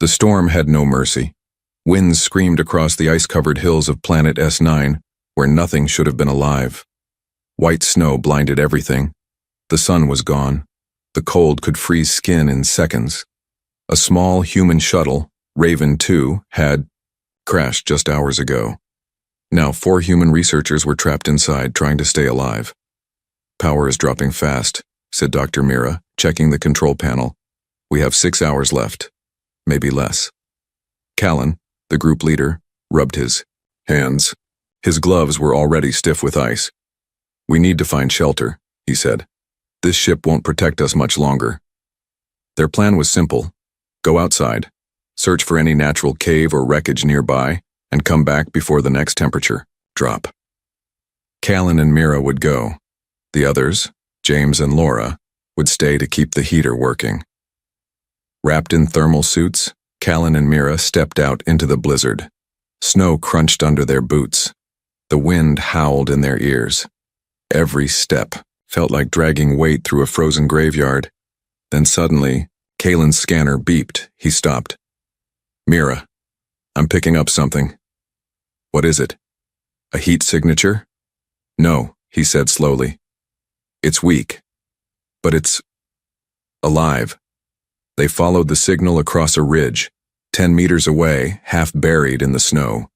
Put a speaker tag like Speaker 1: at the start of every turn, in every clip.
Speaker 1: The storm had no mercy. Winds screamed across the ice-covered hills of planet S9, where nothing should have been alive. White snow blinded everything. The sun was gone. The cold could freeze skin in seconds. A small human shuttle, Raven 2, had crashed just hours ago. Now 4 human researchers were trapped inside, trying to stay alive. "Power is dropping fast," said Dr. Mira, checking the control panel. "We have 6 hours left. Maybe less." Callan, the group leader, rubbed his hands. His gloves were already stiff with ice. "We need to find shelter," he said. "This ship won't protect us much longer." Their plan was simple. Go outside, search for any natural cave or wreckage nearby, and come back before the next temperature drop. Callan and Mira would go. The others, James and Laura, would stay to keep the heater working. Wrapped in thermal suits, Callan and Mira stepped out into the blizzard. Snow crunched under their boots. The wind howled in their ears. Every step felt like dragging weight through a frozen graveyard. Then suddenly, Callan's scanner beeped. He stopped. "Mira, I'm picking up something." "What is it? A heat signature?" "No," he said slowly. "It's weak, but it's alive." They followed the signal across a ridge. 10 meters away, half buried in the snow,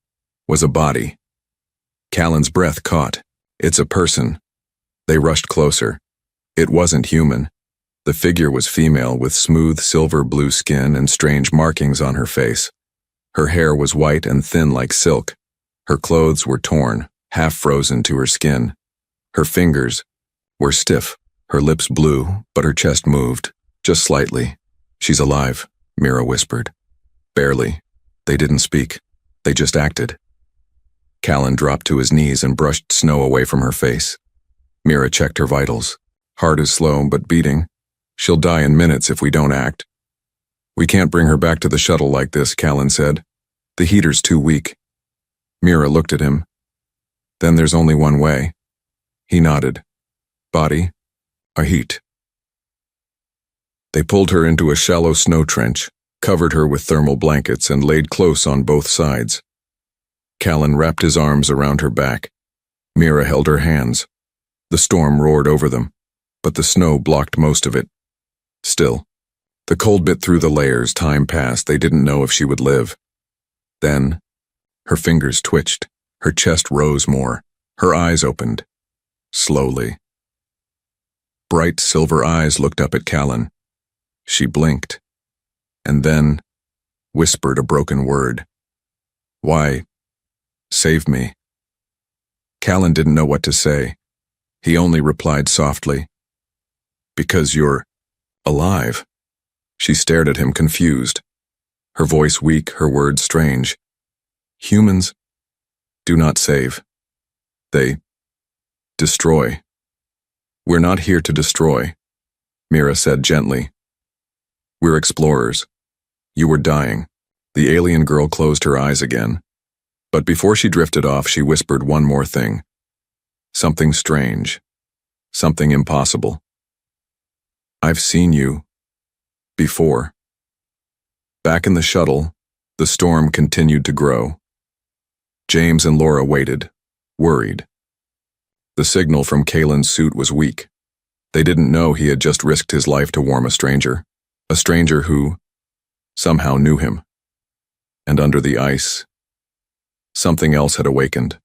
Speaker 1: was a body. Callan's breath caught. "It's a person." They rushed closer. It wasn't human. The figure was female with smooth silver-blue skin and strange markings on her face. Her hair was white and thin like silk. Her clothes were torn, half frozen to her skin. Her fingers were stiff, her lips blue, but her chest moved, just slightly. "She's alive," Mira whispered. "Barely." They didn't speak. They just acted. Callan dropped to his knees and brushed snow away from her face. Mira checked her vitals. "Heart is slow, but beating. She'll die in minutes if we don't act." "We can't bring her back to the shuttle like this," Callan said. "The heater's too weak." Mira looked at him. "Then there's only one way." He nodded. "Body, a heat." They pulled her into a shallow snow trench, covered her with thermal blankets, and laid close on both sides. Callan wrapped his arms around her back. Mira held her hands. The storm roared over them, but the snow blocked most of it. Still, the cold bit through the layers. Time passed. They didn't know if she would live. Then, her fingers twitched. Her chest rose more. Her eyes opened. Slowly. Bright silver eyes looked up at Callan. She blinked, and then whispered a broken word. "Why, save me." Callan didn't know what to say. He only replied softly, "Because you're alive." She stared at him, confused. Her voice weak, her words strange. "Humans do not save. They destroy." "We're not here to destroy," Mira said gently. "We're explorers. You were dying." The alien girl closed her eyes again. But before she drifted off, she whispered one more thing. Something strange. Something impossible. "I've seen you before." Back in the shuttle, the storm continued to grow. James and Laura waited, worried. The signal from Callan's suit was weak. They didn't know he had just risked his life to warm a stranger who somehow knew him. And under the ice, something else had awakened.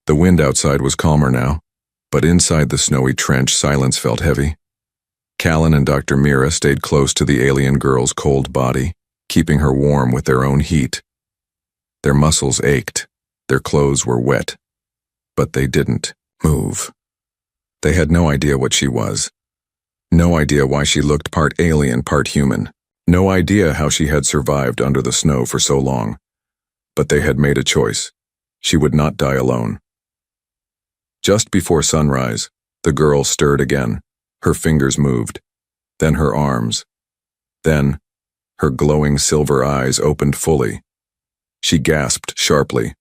Speaker 1: The wind outside was calmer now, but inside the snowy trench, silence felt heavy. Callan and Dr. Mira stayed close to the alien girl's cold body, keeping her warm with their own heat. Their muscles ached, their clothes were wet, but they didn't move. They had no idea what she was. No idea why she looked part alien, part human. No idea how she had survived under the snow for so long. But they had made a choice. She would not die alone. Just before sunrise, the girl stirred again. Her fingers moved. Then her arms. Then, her glowing silver eyes opened fully. She gasped sharply,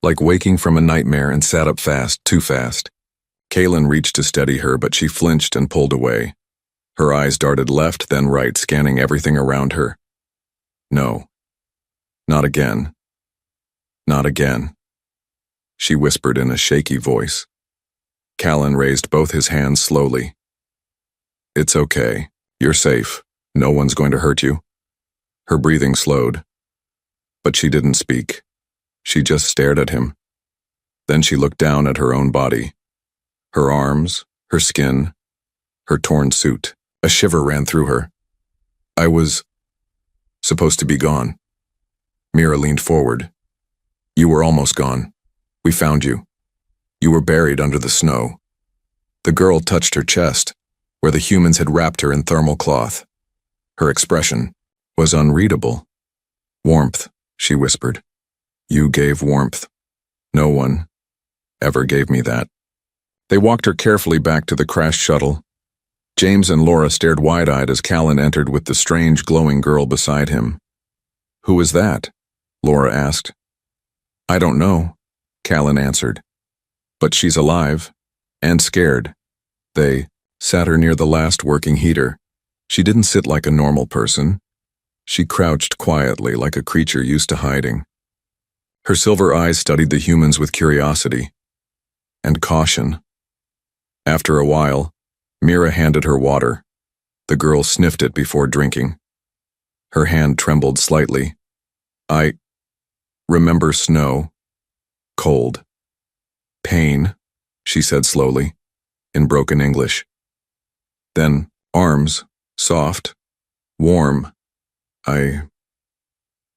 Speaker 1: like waking from a nightmare, and sat up fast, too fast. Callan reached to steady her, but she flinched and pulled away. Her eyes darted left, then right, scanning everything around her. No. Not again. Not again. She whispered in a shaky voice. Callan raised both his hands slowly. It's okay. You're safe. No one's going to hurt you. Her breathing slowed. But she didn't speak. She just stared at him. Then she looked down at her own body. Her arms, her skin, her torn suit. A shiver ran through her. I was supposed to be gone. Mira leaned forward. You were almost gone. We found you. You were buried under the snow. The girl touched her chest, where the humans had wrapped her in thermal cloth. Her expression was unreadable. Warmth, she whispered. You gave warmth. No one ever gave me that. They walked her carefully back to the crashed shuttle. James and Laura stared wide-eyed as Callan entered with the strange, glowing girl beside him. Who is that? Laura asked. I don't know, Callan answered. But she's alive, and scared. They sat her near the last working heater. She didn't sit like a normal person. She crouched quietly like a creature used to hiding. Her silver eyes studied the humans with curiosity and caution. After a while, Mira handed her water. The girl sniffed it before drinking. Her hand trembled slightly. I remember snow, cold, pain, she said slowly, in broken English. Then arms, soft, warm. I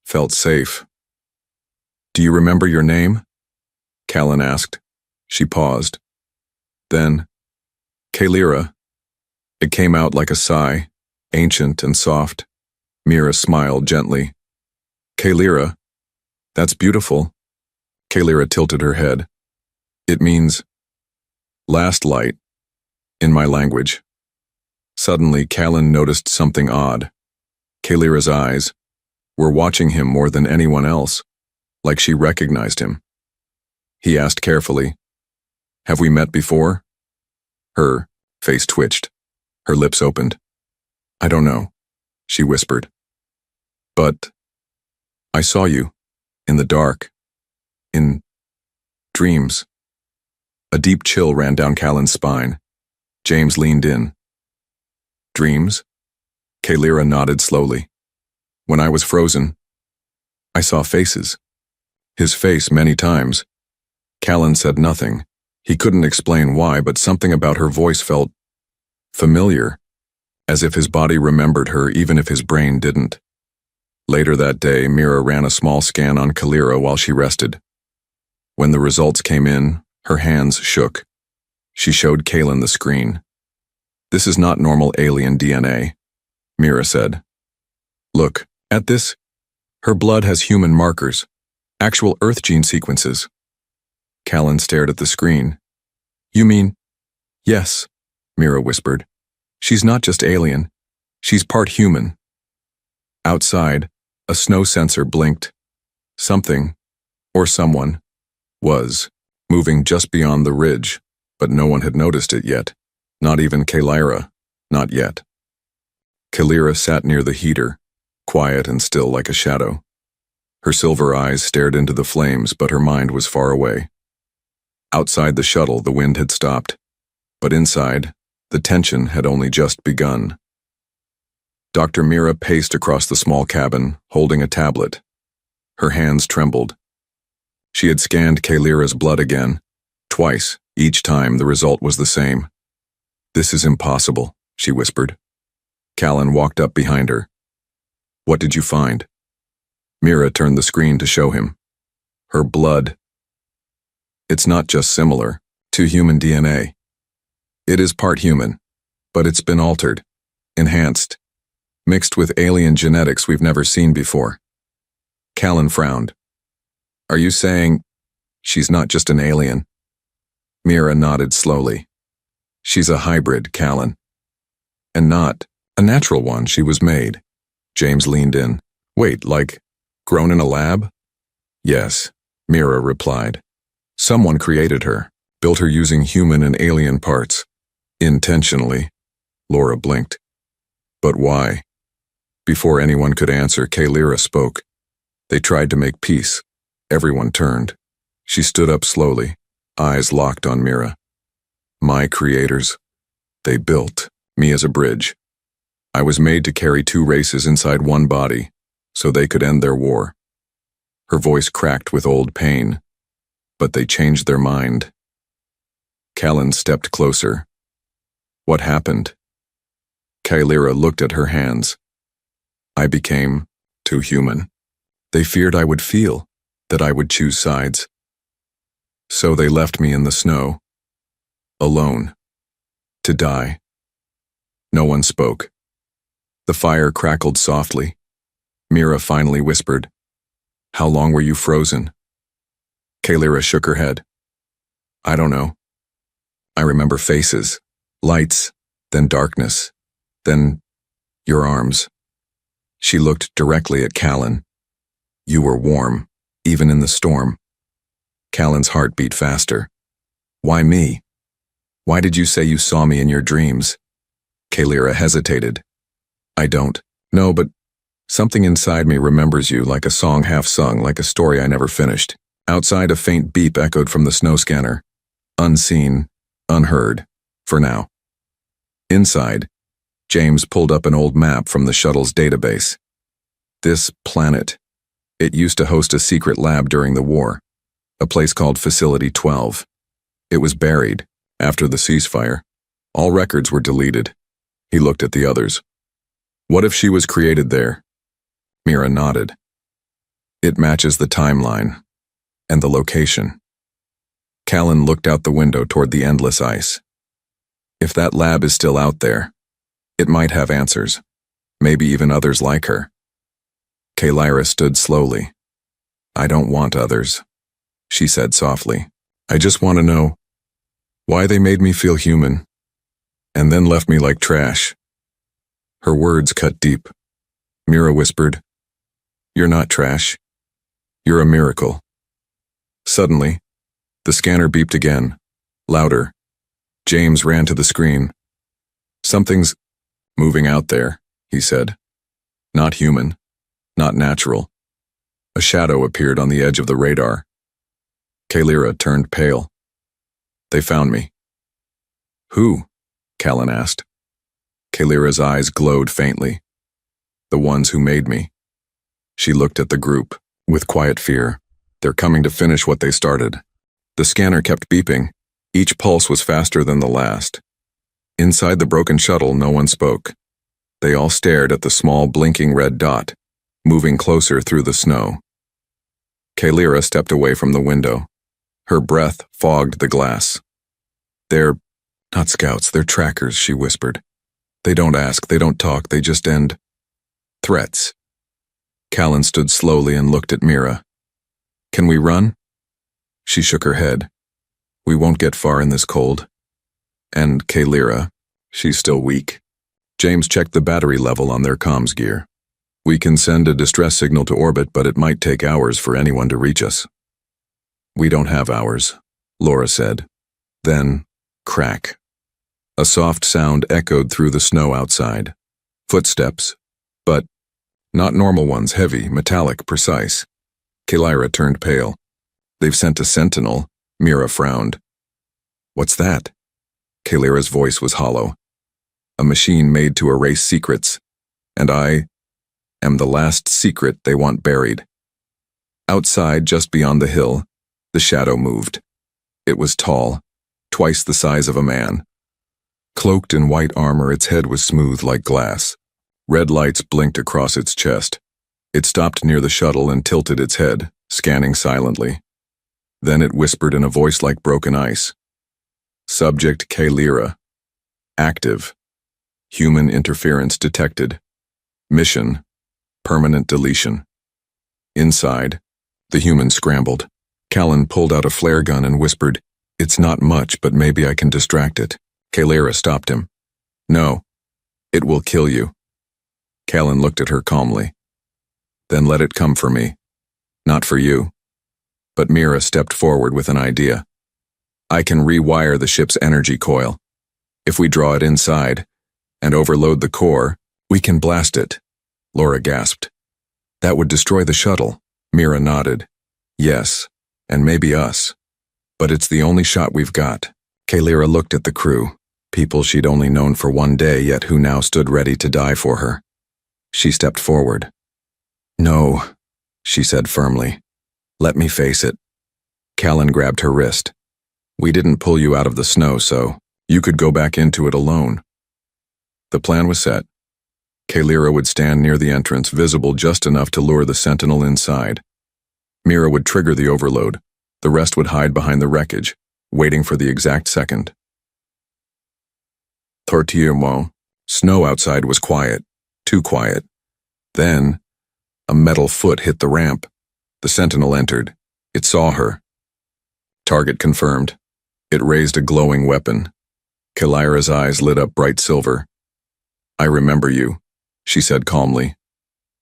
Speaker 1: felt safe. Do you remember your name? Callan asked. She paused. Then, Kalira. It came out like a sigh, ancient and soft. Mira smiled gently. Kalira. That's beautiful. Kalira tilted her head. It means last light in my language. Suddenly, Callan noticed something odd. Kalira's eyes were watching him more than anyone else, like she recognized him. He asked carefully, Have we met before? Her face twitched. Her lips opened. I don't know, she whispered. But I saw you, in the dark, in dreams. A deep chill ran down Callan's spine. James leaned in. Dreams? Kalira nodded slowly. When I was frozen, I saw faces. His face many times. Callan said nothing. He couldn't explain why, but something about her voice felt familiar, as if his body remembered her even if his brain didn't. Later that day, Mira ran a small scan on Kalira while she rested. When the results came in, her hands shook. She showed Callan the screen. This is not normal alien DNA, Mira said. Look, at this. Her blood has human markers, actual Earth gene sequences. Callan stared at the screen. You mean? Yes, Mira whispered. She's not just alien. She's part human. Outside, a snow sensor blinked. Something, or someone, was moving just beyond the ridge, but no one had noticed it yet. Not even Kalira. Not yet. Kalira sat near the heater, quiet and still like a shadow. Her silver eyes stared into the flames, but her mind was far away. Outside the shuttle, the wind had stopped, but inside, the tension had only just begun. Dr. Mira paced across the small cabin, holding a tablet. Her hands trembled. She had scanned Kalira's blood again, twice. Each time the result was the same. This is impossible, she whispered. Callan walked up behind her. What did you find? Mira turned the screen to show him. Her blood. It's not just similar to human DNA. It is part human, but it's been altered, enhanced, mixed with alien genetics we've never seen before. Callan frowned. Are you saying she's not just an alien? Mira nodded slowly. She's a hybrid, Callan. And not a natural one. She was made. James leaned in. Wait, like grown in a lab? Yes, Mira replied. Someone created her, built her using human and alien parts. Intentionally. Laura blinked. But why? Before anyone could answer, Kaylira spoke. They tried to make peace. Everyone turned. She stood up slowly, eyes locked on Mira. My creators. They built me as a bridge. I was made to carry two races inside one body, so they could end their war. Her voice cracked with old pain, but they changed their mind. Callan stepped closer. What happened? Kaylira looked at her hands. I became too human. They feared I would feel, that I would choose sides. So they left me in the snow, alone, to die. No one spoke. The fire crackled softly. Mira finally whispered, "How long were you frozen?" Kaylira shook her head. I don't know. I remember faces, lights, then darkness, then your arms. She looked directly at Callan. You were warm, even in the storm. Callan's heart beat faster. Why me? Why did you say you saw me in your dreams? Kaylira hesitated. I don't know, but something inside me remembers you, like a song half sung, like a story I never finished. Outside, a faint beep echoed from the snow scanner. Unseen, unheard, for now. Inside, James pulled up an old map from the shuttle's database. This planet, it used to host a secret lab during the war, a place called Facility 12. It was buried after the ceasefire. All records were deleted. He looked at the others. What if she was created there? Mira nodded. It matches the timeline and the location. Callan looked out the window toward the endless ice. If that lab is still out there, it might have answers, maybe even others like her. Kaylira stood slowly. I don't want others, she said softly. I just want to know why they made me feel human, and then left me like trash. Her words cut deep. Mira whispered, You're not trash. You're a miracle. Suddenly, the scanner beeped again, louder. James ran to the screen. Something's moving out there, he said. Not human, not natural. A shadow appeared on the edge of the radar. Kaylira turned pale. They found me. Who? Callan asked. Kaylira's eyes glowed faintly. The ones who made me. She looked at the group, with quiet fear. They're coming to finish what they started. The scanner kept beeping. Each pulse was faster than the last. Inside the broken shuttle, no one spoke. They all stared at the small, blinking red dot, moving closer through the snow. Kaylira stepped away from the window. Her breath fogged the glass. They're not scouts, they're trackers, she whispered. They don't ask, they don't talk, they just end threats. Callan stood slowly and looked at Mira. Can we run? She shook her head. We won't get far in this cold. And Kaylira, she's still weak. James checked the battery level on their comms gear. We can send a distress signal to orbit, but it might take hours for anyone to reach us. We don't have hours, Laura said. Then, crack. A soft sound echoed through the snow outside. Footsteps, but not normal ones, heavy, metallic, precise. Kaylira turned pale. They've sent a sentinel, Mira frowned. What's that? Kaylira's voice was hollow. A machine made to erase secrets, and I am the last secret they want buried. Outside, just beyond the hill, the shadow moved. It was tall, twice the size of a man. Cloaked in white armor, its head was smooth like glass. Red lights blinked across its chest. It stopped near the shuttle and tilted its head, scanning silently. Then it whispered in a voice like broken ice. Subject Kaylira. Active. Human interference detected. Mission. Permanent deletion. Inside, the human scrambled. Callan pulled out a flare gun and whispered, It's not much, but maybe I can distract it. Kaylira stopped him. No. It will kill you. Callan looked at her calmly. Then let it come for me. Not for you. But Mira stepped forward with an idea. I can rewire the ship's energy coil. If we draw it inside and overload the core, we can blast it. Laura gasped. That would destroy the shuttle. Mira nodded. Yes, and maybe us. But it's the only shot we've got. Kalira looked at the crew, people she'd only known for one day yet who now stood ready to die for her. She stepped forward. No, she said firmly. Let me face it. Callan grabbed her wrist. We didn't pull you out of the snow, so you could go back into it alone. The plan was set. Kalira would stand near the entrance, visible just enough to lure the sentinel inside. Mira would trigger the overload. The rest would hide behind the wreckage, waiting for the exact second. Tortillamo. Snow outside was quiet, too quiet. Then, a metal foot hit the ramp. The sentinel entered. It saw her. Target confirmed. It raised a glowing weapon. Kalira's eyes lit up bright silver. I remember you, she said calmly.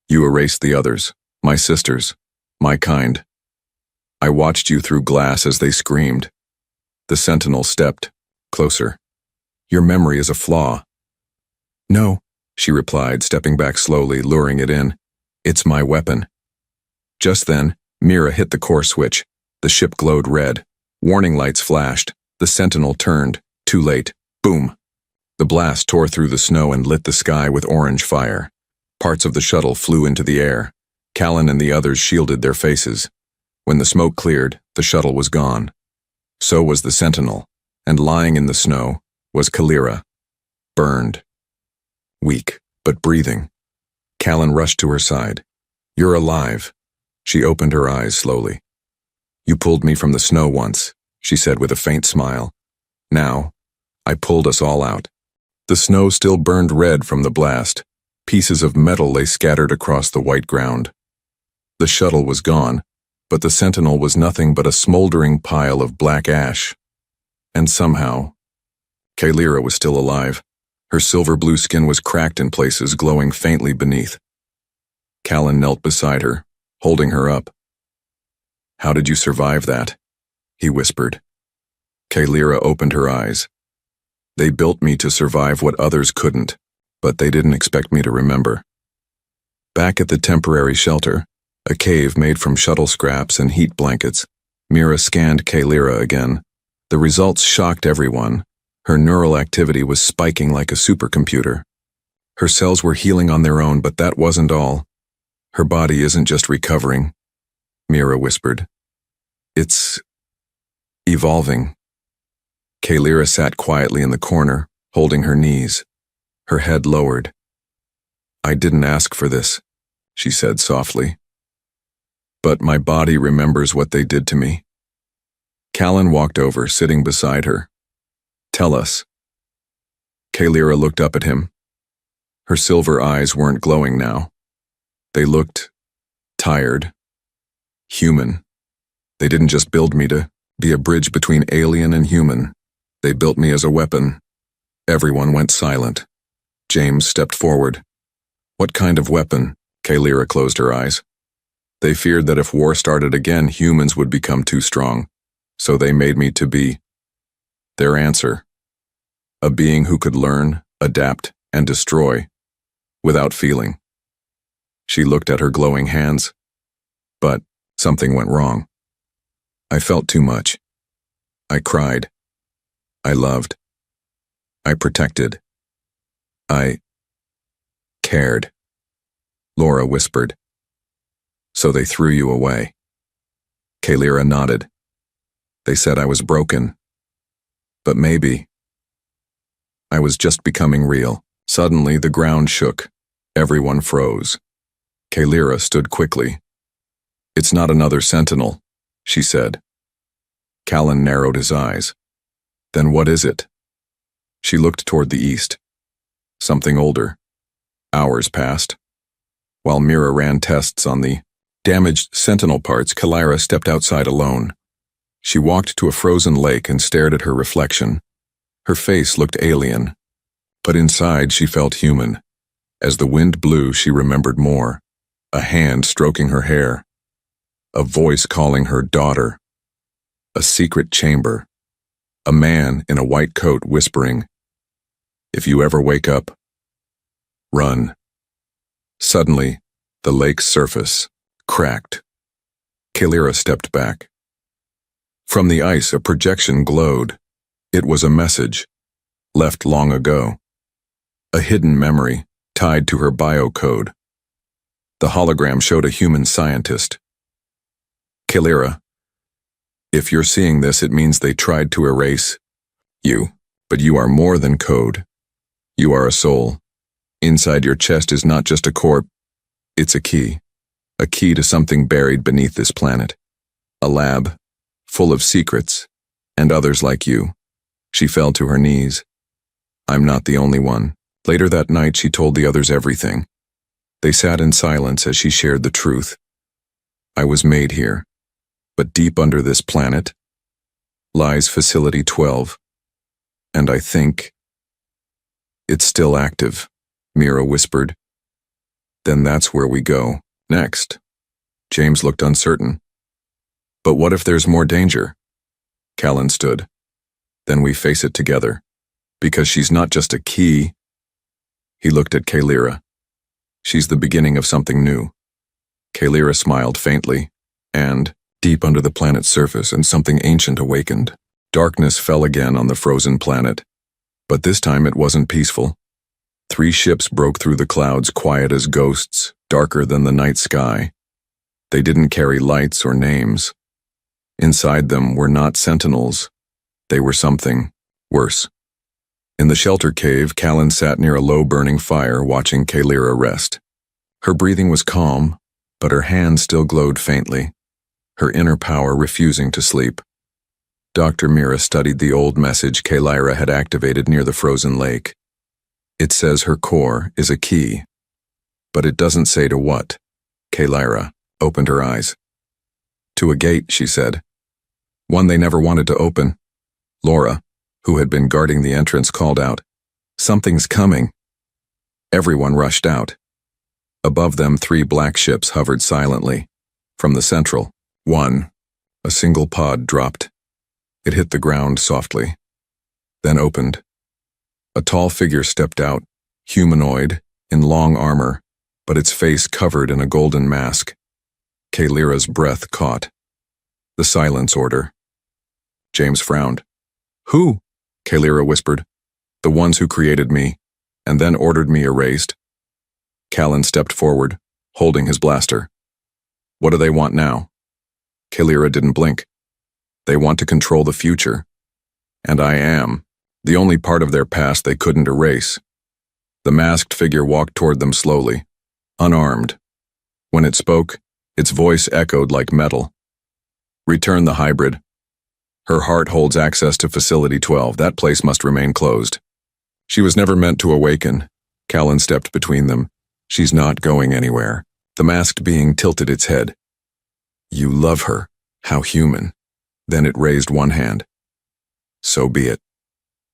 Speaker 1: You erased the others, my sisters, my kind. I watched you through glass as they screamed. The sentinel stepped closer. Your memory is a flaw. No, she replied, stepping back slowly, luring it in. It's my weapon. Just then, Mira hit the core switch. The ship glowed red. Warning lights flashed. The sentinel turned. Too late. Boom. The blast tore through the snow and lit the sky with orange fire. Parts of the shuttle flew into the air. Callan and the others shielded their faces. When the smoke cleared, the shuttle was gone. So was the sentinel, and lying in the snow was Kalira. Burned. Weak, but breathing. Callan rushed to her side. You're alive. She opened her eyes slowly. You pulled me from the snow once, she said with a faint smile. Now, I pulled us all out. The snow still burned red from the blast. Pieces of metal lay scattered across the white ground. The shuttle was gone, but the sentinel was nothing but a smoldering pile of black ash. And somehow, Kalira was still alive. Her silver-blue skin was cracked in places, glowing faintly beneath. Callan knelt beside her, holding her up. How did you survive that? He whispered. Kalira opened her eyes. They built me to survive what others couldn't, but they didn't expect me to remember. Back at the temporary shelter, a cave made from shuttle scraps and heat blankets, Mira scanned Kalira again. The results shocked everyone. Her neural activity was spiking like a supercomputer. Her cells were healing on their own, but that wasn't all. Her body isn't just recovering, Mira whispered. It's evolving. Kalira sat quietly in the corner, holding her knees, her head lowered. I didn't ask for this, she said softly. But my body remembers what they did to me. Callan walked over, sitting beside her. Tell us. Kalira looked up at him. Her silver eyes weren't glowing now. They looked tired, human. They didn't just build me to be a bridge between alien and human. They built me as a weapon. Everyone went silent. James stepped forward. What kind of weapon? Kalira closed her eyes. They feared that if war started again, humans would become too strong. So they made me to be their answer. A being who could learn, adapt, and destroy without feeling. She looked at her glowing hands. But something went wrong. I felt too much. I cried. I loved. I protected. I cared. Laura whispered. So they threw you away. Kalira nodded. They said I was broken. But maybe I was just becoming real. Suddenly the ground shook. Everyone froze. Kalira stood quickly. It's not another sentinel, she said. Callan narrowed his eyes. Then what is it? She looked toward the east. Something older. Hours passed. While Mira ran tests on the damaged sentinel parts, Kalira stepped outside alone. She walked to a frozen lake and stared at her reflection. Her face looked alien, but inside she felt human. As the wind blew, she remembered more. A hand stroking her hair. A voice calling her daughter. A secret chamber. A man in a white coat whispering, "If you ever wake up, run." Suddenly, the lake's surface cracked. Kalira stepped back. From the ice, a projection glowed. It was a message, left long ago. A hidden memory, tied to her biocode. The hologram showed a human scientist. Kalira, if you're seeing this, it means they tried to erase you, but you are more than code. You are a soul. Inside your chest is not just a corpse, it's a key to something buried beneath this planet. A lab, full of secrets, and others like you. She fell to her knees. I'm not the only one. Later that night, she told the others everything. They sat in silence as she shared the truth. I was made here, but deep under this planet lies Facility 12. And I think it's still active, Mira whispered. Then that's where we go next. James looked uncertain. But what if there's more danger? Callan stood. Then we face it together. Because she's not just a key. He looked at Kalira. She's the beginning of something new. Kalira smiled faintly, and, deep under the planet's surface, and something ancient awakened. Darkness fell again on the frozen planet. But this time it wasn't peaceful. 3 ships broke through the clouds, quiet as ghosts, darker than the night sky. They didn't carry lights or names. Inside them were not sentinels. They were something worse. In the shelter cave, Callan sat near a low-burning fire, watching Kalira rest. Her breathing was calm, but her hands still glowed faintly, her inner power refusing to sleep. Dr. Mira studied the old message Kalira had activated near the frozen lake. It says her core is a key. But it doesn't say to what. Kalira opened her eyes. To a gate, she said. One they never wanted to open. Laura, who had been guarding the entrance, called out, "Something's coming." Everyone rushed out. Above them, 3 black ships hovered silently. From the central, one, a single pod dropped. It hit the ground softly, then opened. A tall figure stepped out, humanoid, in long armor, but its face covered in a golden mask. Kalira's breath caught. The silence order. James frowned. Who? Kalira whispered. The ones who created me, and then ordered me erased. Callan stepped forward, holding his blaster. What do they want now? Kalira didn't blink. They want to control the future. And I am the only part of their past they couldn't erase. The masked figure walked toward them slowly, unarmed. When it spoke, its voice echoed like metal. Return the hybrid. Her heart holds access to Facility 12. That place must remain closed. She was never meant to awaken. Callan stepped between them. She's not going anywhere. The masked being tilted its head. You love her. How human. Then it raised one hand. So be it.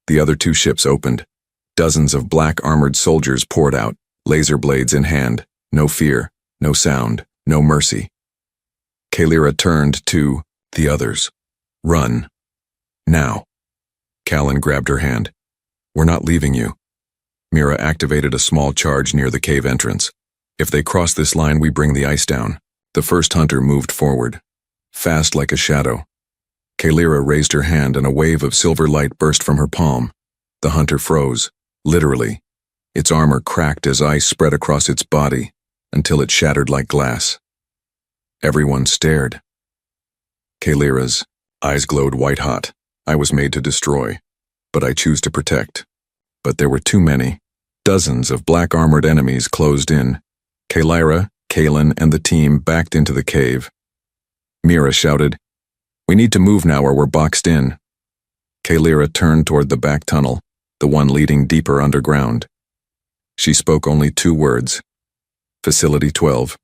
Speaker 1: The other 2 ships opened. Dozens of black armored soldiers poured out, laser blades in hand. No fear, no sound, no mercy. Kalira turned to the others. Run. Now. Callan grabbed her hand. We're not leaving you. Mira activated a small charge near the cave entrance. If they cross this line, we bring the ice down. The first hunter moved forward, fast like a shadow. Kalira raised her hand and a wave of silver light burst from her palm. The hunter froze, literally. Its armor cracked as ice spread across its body, until it shattered like glass. Everyone stared. Kalira's eyes glowed white-hot. I was made to destroy, but I choose to protect. But there were too many. Dozens of black-armored enemies closed in. Kalira, Callan, and the team backed into the cave. Mira shouted, We need to move now or we're boxed in. Kalira turned toward the back tunnel, the one leading deeper underground. She spoke only 2 words. Facility 12.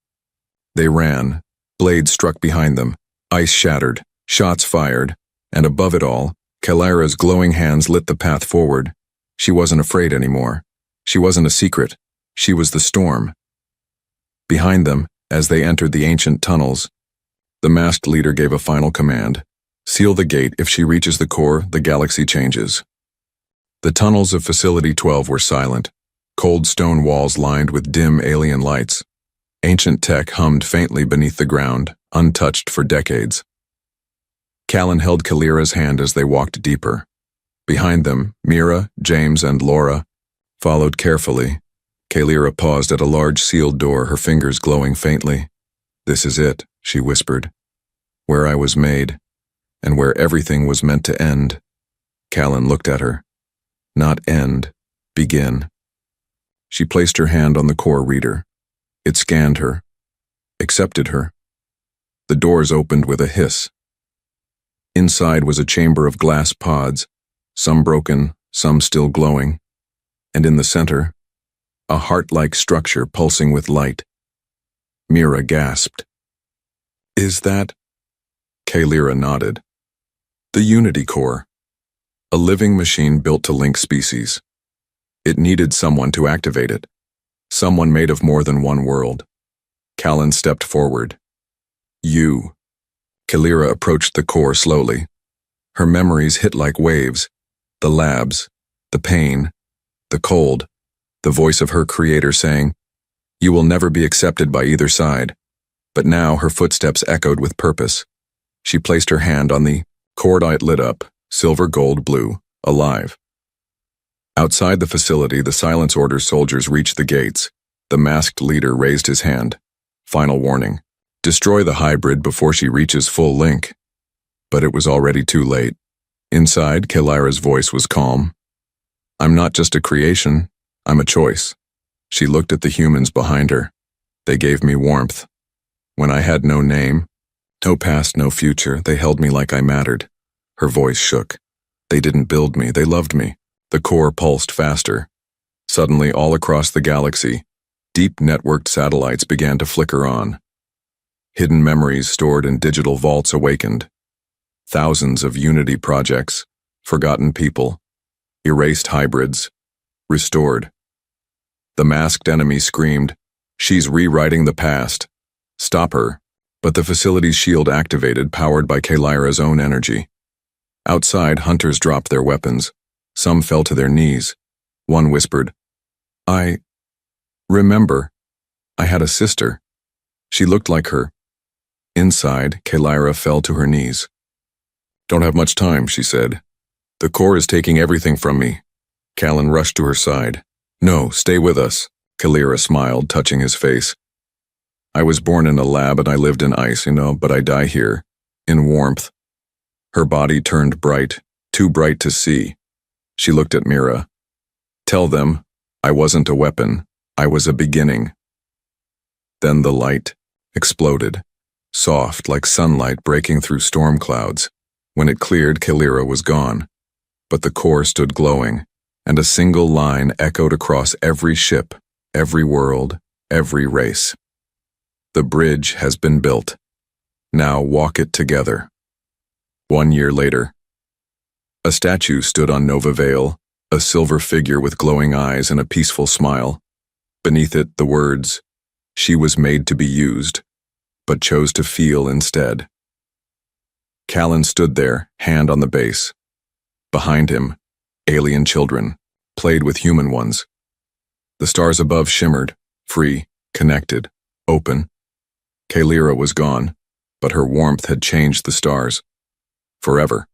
Speaker 1: They ran. Blades struck behind them. Ice shattered. Shots fired. And above it all, Kalira's glowing hands lit the path forward. She wasn't afraid anymore. She wasn't a secret. She was the storm. Behind them, as they entered the ancient tunnels, the masked leader gave a final command. Seal the gate. If she reaches the core, the galaxy changes. The tunnels of Facility 12 were silent. Cold stone walls lined with dim alien lights. Ancient tech hummed faintly beneath the ground, untouched for decades. Callan held Kalira's hand as they walked deeper. Behind them, Mira, James, and Laura followed carefully. Kalira paused at a large sealed door, her fingers glowing faintly. "This is it," she whispered. "Where I was made, and where everything was meant to end." Callan looked at her. "Not end, begin." She placed her hand on the core reader. It scanned her, accepted her. The doors opened with a hiss. Inside was a chamber of glass pods, some broken, some still glowing, and in the center, a heart-like structure pulsing with light. Mira gasped. "Is that?" Kalira nodded. "The Unity Core, a living machine built to link species. It needed someone to activate it, someone made of more than one world." Callan stepped forward. "You." Kalira approached the core slowly. Her memories hit like waves. The labs, the pain, the cold, the voice of her creator saying, "You will never be accepted by either side." But now her footsteps echoed with purpose. She placed her hand on the cordite lit up, silver gold blue, alive. Outside the facility, the silence order soldiers reached the gates. The masked leader raised his hand. "Final warning. Destroy the hybrid before she reaches full link." But it was already too late. Inside, Kalira's voice was calm. "I'm not just a creation, I'm a choice." She looked at the humans behind her. They gave me warmth. When I had no name, no past, no future, they held me like I mattered. Her voice shook. "They didn't build me, they loved me." The core pulsed faster. Suddenly, all across the galaxy, deep networked satellites began to flicker on. Hidden memories stored in digital vaults awakened. Thousands of Unity projects, forgotten people, erased hybrids, restored. The masked enemy screamed, "She's rewriting the past. Stop her." But the facility's shield activated, powered by Kalira's own energy. Outside, hunters dropped their weapons. Some fell to their knees. One whispered, "I remember. I had a sister. She looked like her." Inside, Kalira fell to her knees. "Don't have much time," she said. "The core is taking everything from me." Callan rushed to her side. "No, stay with us." Kalira smiled, touching his face. "I was born in a lab and I lived in ice, but I die here, in warmth." Her body turned bright, too bright to see. She looked at Mira. "Tell them, I wasn't a weapon, I was a beginning." Then the light exploded, soft like sunlight breaking through storm clouds. When it cleared, Kalira was gone. But the core stood glowing, and a single line echoed across every ship, every world, every race. "The bridge has been built. Now walk it together." 1 year later, a statue stood on Nova Vale, a silver figure with glowing eyes and a peaceful smile. Beneath it, the words, "She was made to be used, but chose to feel instead." Callan stood there, hand on the base. Behind him, alien children played with human ones. The stars above shimmered, free, connected, open. Kalira was gone, but her warmth had changed the stars. Forever.